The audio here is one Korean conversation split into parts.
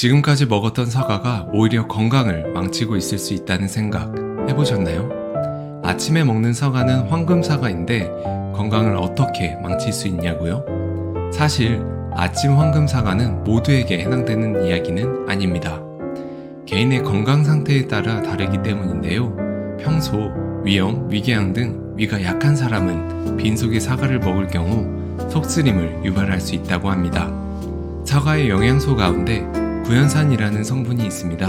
지금까지 먹었던 사과가 오히려 건강을 망치고 있을 수 있다는 생각 해보셨나요? 아침에 먹는 사과는 황금 사과인데 건강을 어떻게 망칠 수 있냐고요? 사실 아침 황금 사과는 모두에게 해당되는 이야기는 아닙니다. 개인의 건강 상태에 따라 다르기 때문인데요. 평소 위염, 위궤양 등 위가 약한 사람은 빈속에 사과를 먹을 경우 속쓰림을 유발할 수 있다고 합니다. 사과의 영양소 가운데 구연산이라는 성분이 있습니다.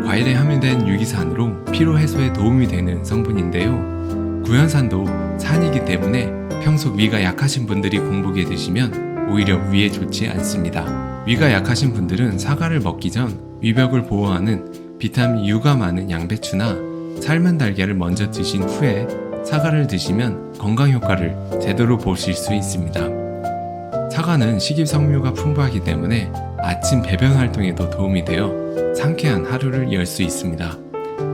과일에 함유된 유기산으로 피로 해소에 도움이 되는 성분인데요. 구연산도 산이기 때문에 평소 위가 약하신 분들이 공복에 드시면 오히려 위에 좋지 않습니다. 위가 약하신 분들은 사과를 먹기 전 위벽을 보호하는 비타민 U가 많은 양배추나 삶은 달걀을 먼저 드신 후에 사과를 드시면 건강 효과를 제대로 보실 수 있습니다. 사과는 식이섬유가 풍부하기 때문에 아침 배변 활동에도 도움이 되어 상쾌한 하루를 열 수 있습니다.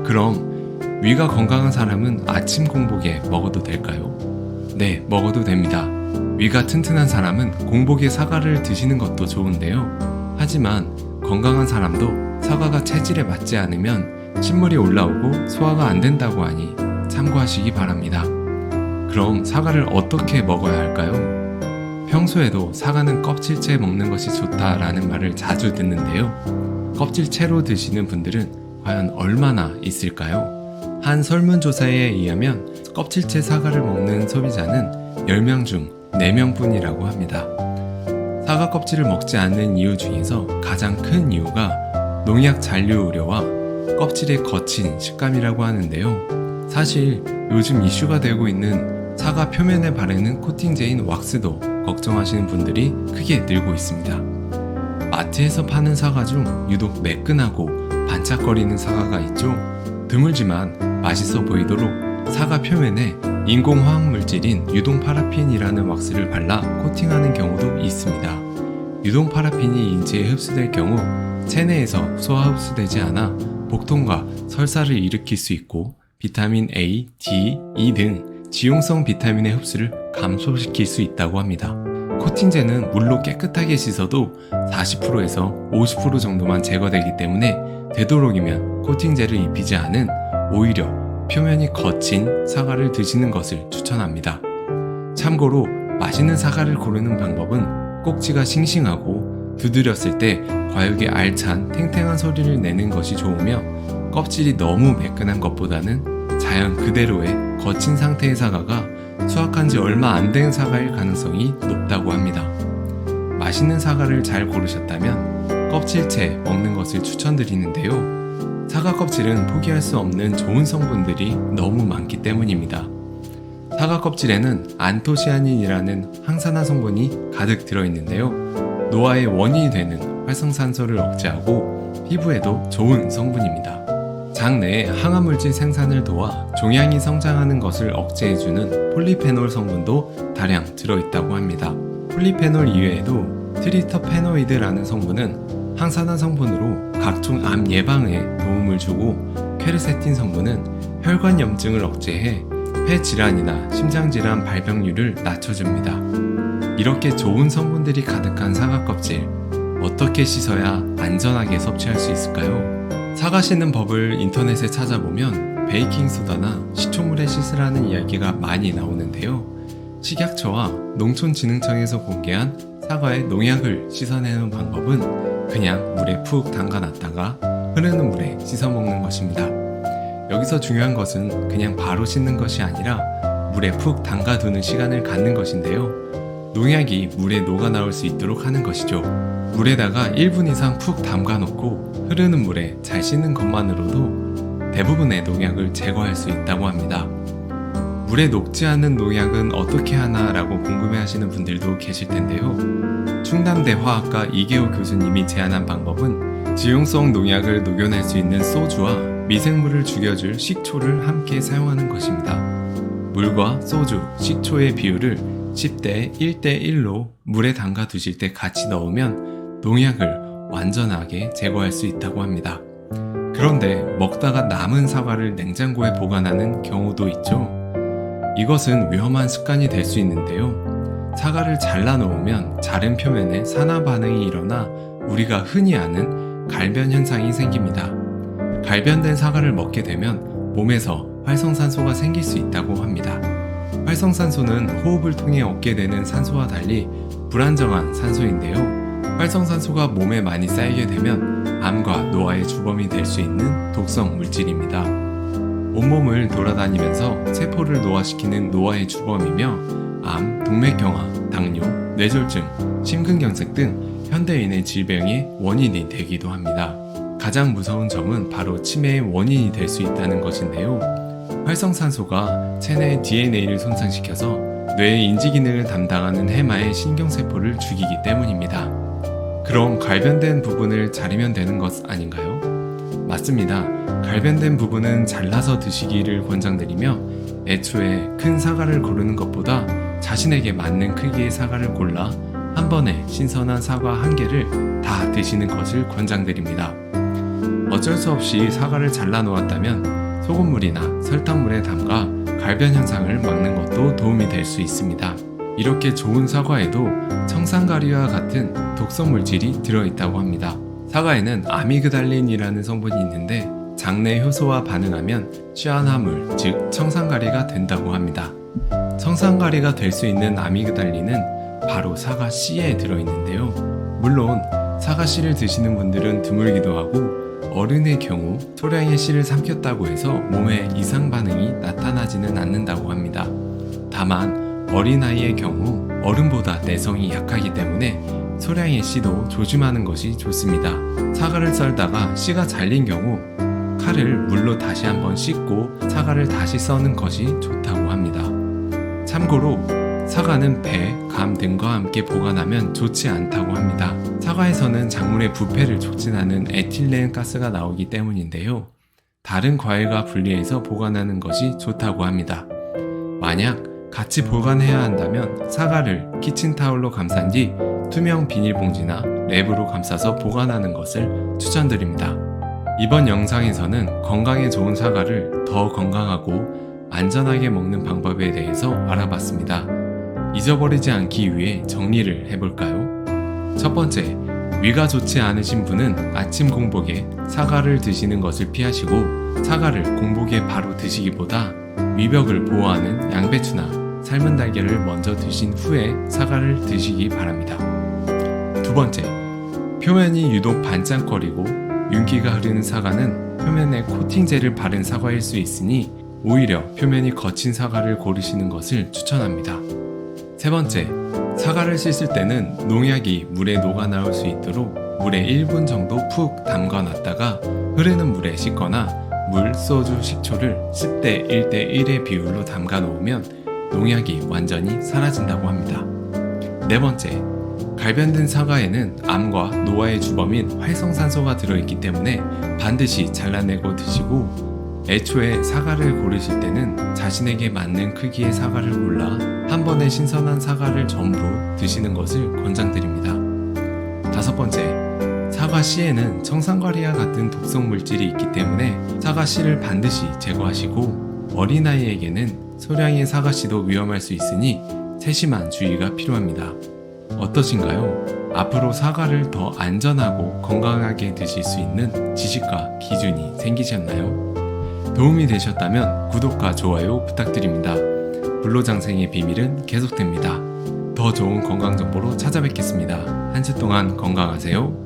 그럼 위가 건강한 사람은 아침 공복에 먹어도 될까요? 네, 먹어도 됩니다. 위가 튼튼한 사람은 공복에 사과를 드시는 것도 좋은데요. 하지만 건강한 사람도 사과가 체질에 맞지 않으면 신물이 올라오고 소화가 안 된다고 하니 참고하시기 바랍니다. 그럼 사과를 어떻게 먹어야 할까요? 평소에도 사과는 껍질째 먹는 것이 좋다라는 말을 자주 듣는데요. 껍질채로 드시는 분들은 과연 얼마나 있을까요? 한 설문조사에 의하면 껍질째 사과를 먹는 소비자는 10명 중 4명뿐이라고 합니다. 사과 껍질을 먹지 않는 이유 중에서 가장 큰 이유가 농약 잔류 우려와 껍질의 거친 식감이라고 하는데요. 사실 요즘 이슈가 되고 있는 사과 표면에 바르는 코팅제인 왁스도 걱정하시는 분들이 크게 늘고 있습니다. 마트에서 파는 사과 중 유독 매끈하고 반짝거리는 사과가 있죠. 드물지만 맛있어 보이도록 사과 표면에 인공화학 물질인 유동 파라핀이라는 왁스를 발라 코팅하는 경우도 있습니다. 유동 파라핀이 인체에 흡수될 경우 체내에서 소화 흡수되지 않아 복통과 설사를 일으킬 수 있고 비타민 A, D, E 등 지용성 비타민의 흡수를 감소시킬 수 있다고 합니다. 코팅제는 물로 깨끗하게 씻어도 40%에서 50% 정도만 제거되기 때문에 되도록이면 코팅제를 입히지 않은 오히려 표면이 거친 사과를 드시는 것을 추천합니다. 참고로 맛있는 사과를 고르는 방법은 꼭지가 싱싱하고 두드렸을 때 과육의 알찬 탱탱한 소리를 내는 것이 좋으며 껍질이 너무 매끈한 것보다는 자연 그대로의 거친 상태의 사과가 수확한 지 얼마 안 된 사과일 가능성이 높다고 합니다. 맛있는 사과를 잘 고르셨다면 껍질째 먹는 것을 추천드리는데요. 사과 껍질은 포기할 수 없는 좋은 성분들이 너무 많기 때문입니다. 사과 껍질에는 안토시아닌이라는 항산화 성분이 가득 들어있는데요. 노화의 원인이 되는 활성산소를 억제하고 피부에도 좋은 성분입니다. 장 내에 항암물질 생산을 도와 종양이 성장하는 것을 억제해주는 폴리페놀 성분도 다량 들어있다고 합니다. 폴리페놀 이외에도 트리터페노이드라는 성분은 항산화 성분으로 각종 암 예방에 도움을 주고 퀘르세틴 성분은 혈관염증을 억제해 폐질환이나 심장질환 발병률을 낮춰줍니다. 이렇게 좋은 성분들이 가득한 사과 껍질, 어떻게 씻어야 안전하게 섭취할 수 있을까요? 사과 씻는 법을 인터넷에 찾아보면 베이킹소다나 시초물에 씻으라는 이야기가 많이 나오는데요. 식약처와 농촌진흥청에서 공개한 사과의 농약을 씻어내는 방법은 그냥 물에 푹 담가놨다가 흐르는 물에 씻어 먹는 것입니다. 여기서 중요한 것은 그냥 바로 씻는 것이 아니라 물에 푹 담가두는 시간을 갖는 것인데요. 농약이 물에 녹아 나올 수 있도록 하는 것이죠. 물에다가 1분 이상 푹 담가놓고 흐르는 물에 잘 씻는 것만으로도 대부분의 농약을 제거할 수 있다고 합니다. 물에 녹지 않는 농약은 어떻게 하나 라고 궁금해하시는 분들도 계실 텐데요. 충남대 화학과 이계호 교수님이 제안한 방법은 지용성 농약을 녹여낼 수 있는 소주와 미생물을 죽여줄 식초를 함께 사용하는 것입니다. 물과 소주, 식초의 비율을 10대 1대 1로 물에 담가 두실 때 같이 넣으면 농약을 완전하게 제거할 수 있다고 합니다. 그런데 먹다가 남은 사과를 냉장고에 보관하는 경우도 있죠. 이것은 위험한 습관이 될 수 있는데요. 사과를 잘라 놓으면 자른 표면에 산화 반응이 일어나 우리가 흔히 아는 갈변 현상이 생깁니다. 갈변된 사과를 먹게 되면 몸에서 활성산소가 생길 수 있다고 합니다. 활성산소는 호흡을 통해 얻게 되는 산소와 달리 불안정한 산소인데요. 활성산소가 몸에 많이 쌓이게 되면 암과 노화의 주범이 될 수 있는 독성 물질입니다. 온몸을 돌아다니면서 세포를 노화시키는 노화의 주범이며 암, 동맥경화, 당뇨, 뇌졸중, 심근경색 등 현대인의 질병의 원인이 되기도 합니다. 가장 무서운 점은 바로 치매의 원인이 될 수 있다는 것인데요. 활성산소가 체내의 DNA를 손상시켜서 뇌의 인지기능을 담당하는 해마의 신경세포를 죽이기 때문입니다. 그럼 갈변된 부분을 자르면 되는 것 아닌가요? 맞습니다. 갈변된 부분은 잘라서 드시기를 권장드리며 애초에 큰 사과를 고르는 것보다 자신에게 맞는 크기의 사과를 골라 한 번에 신선한 사과 한 개를 다 드시는 것을 권장드립니다. 어쩔 수 없이 사과를 잘라 놓았다면 소금물이나 설탕물에 담가 갈변 현상을 막는 것도 도움이 될 수 있습니다. 이렇게 좋은 사과에도 청산가리와 같은 독성 물질이 들어있다고 합니다. 사과에는 아미그달린이라는 성분이 있는데 장내 효소와 반응하면 시아나물, 즉 청산가리가 된다고 합니다. 청산가리가 될 수 있는 아미그달린은 바로 사과 씨에 들어있는데요. 물론 사과 씨를 드시는 분들은 드물기도 하고 어른의 경우 소량의 씨를 삼켰다고 해서 몸에 이상 반응이 나타나지는 않는다고 합니다. 다만 어린아이의 경우 어른보다 내성이 약하기 때문에 소량의 씨도 조심하는 것이 좋습니다. 사과를 썰다가 씨가 잘린 경우 칼을 물로 다시 한번 씻고 사과를 다시 써는 것이 좋다고 합니다. 참고로 사과는 배, 감 등과 함께 보관하면 좋지 않다고 합니다. 사과에서는 작물의 부패를 촉진하는 에틸렌 가스가 나오기 때문인데요. 다른 과일과 분리해서 보관하는 것이 좋다고 합니다. 만약 같이 보관해야 한다면 사과를 키친타올로 감싼 뒤 투명 비닐봉지나 랩으로 감싸서 보관하는 것을 추천드립니다. 이번 영상에서는 건강에 좋은 사과를 더 건강하고 안전하게 먹는 방법에 대해서 알아봤습니다. 잊어버리지 않기 위해 정리를 해볼까요? 첫 번째, 위가 좋지 않으신 분은 아침 공복에 사과를 드시는 것을 피하시고 사과를 공복에 바로 드시기보다 위벽을 보호하는 양배추나 삶은 달걀을 먼저 드신 후에 사과를 드시기 바랍니다. 두 번째, 표면이 유독 반짝거리고 윤기가 흐르는 사과는 표면에 코팅제를 바른 사과일 수 있으니 오히려 표면이 거친 사과를 고르시는 것을 추천합니다. 세 번째, 사과를 씻을 때는 농약이 물에 녹아 나올 수 있도록 물에 1분 정도 푹 담가 놨다가 흐르는 물에 씻거나 물, 소주, 식초를 10대 1대 1의 비율로 담가 놓으면 농약이 완전히 사라진다고 합니다. 네 번째, 갈변된 사과에는 암과 노화의 주범인 활성산소가 들어있기 때문에 반드시 잘라내고 드시고 애초에 사과를 고르실 때는 자신에게 맞는 크기의 사과를 골라 한 번에 신선한 사과를 전부 드시는 것을 권장드립니다. 다섯 번째, 사과 씨에는 청산가리와 같은 독성 물질이 있기 때문에 사과 씨를 반드시 제거하시고 어린아이에게는 소량의 사과 씨도 위험할 수 있으니 세심한 주의가 필요합니다. 어떠신가요? 앞으로 사과를 더 안전하고 건강하게 드실 수 있는 지식과 기준이 생기셨나요? 도움이 되셨다면 구독과 좋아요 부탁드립니다. 불로장생의 비밀은 계속됩니다. 더 좋은 건강 정보로 찾아뵙겠습니다. 한 주 동안 건강하세요.